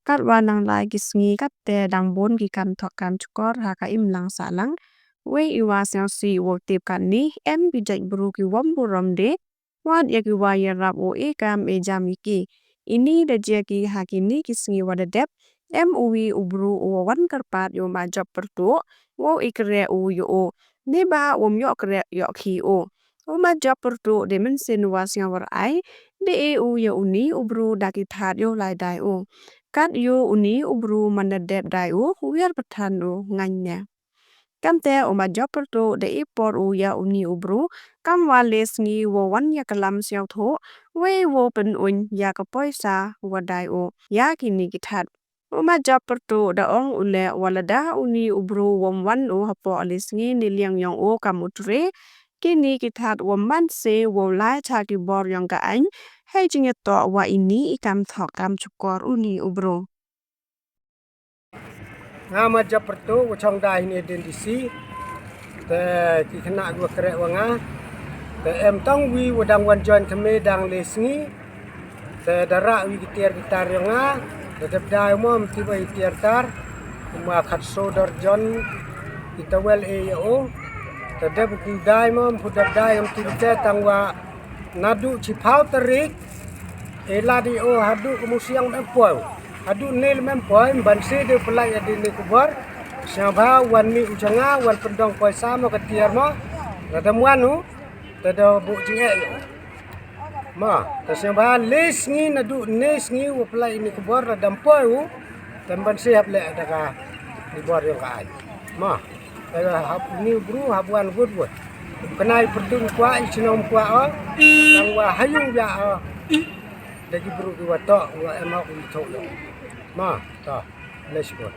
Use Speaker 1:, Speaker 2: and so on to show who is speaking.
Speaker 1: kat wanang lai gisngi kat te dang bon gi kam thok kam chukor ha ka im lang sa lang we iwa sang si wo tip kan ni em bi jai bru ki wam buram de wat ya ki wa ya rap o e kam e jam ki ini de je ki ha ki ni gisngi wa de dep em uwi ubru o wan karpat yo ma job pertu wo ikre u yo o ne ba om yo kre yo khi o ma job pertu de men sin wa sang war ai de e u yo uni ubru da ki that yo lai dai o kat yo uni ubru man dep dai o wer pathan o nganya kam te o ma job pertu de e por u ya uni ubru kam wa les ngi wo wan ya kalam siao tho we wo pen un ya ka poisa wa dai o ya ki ni ki that o ma job pertu da ong ule wala da uni ubru wom wan o hapo alis ngi ni liang yong o kam utre kini ki that wo man se wo lai cha ki bor yong ka an hai jing to wa ini ikam thok kam chukor uni ubro
Speaker 2: ngama japertu wachong dai ni dendisi te ki khana gua krek wanga te em tong wi wadang wan join thme dang lesngi te dara wi gitar gitar yanga te dai mom ti bai tiar tar ma khat so dor jon itawel e yo te deb ku dai mom pu dai am ti te tangwa nadu chi phau tarik e ladi o hadu kumusiang mempoi hadu nil mempoi ban se de pelai ade ni kubar syaba wan mi ujanga wan pendong poisa mo ketiar mo radamuanu tada bu jinge ma ta syaba les ngi nadu nes ngi wo pelai ni kubar radam poi u dan ban se hable daga di bor yo kai ma daga hab ni bru habuan good word kenai perdun kwa ichinom kwa o tang wa hayung ya o dagi bru ki wato wa emau ni thok ma ta let's go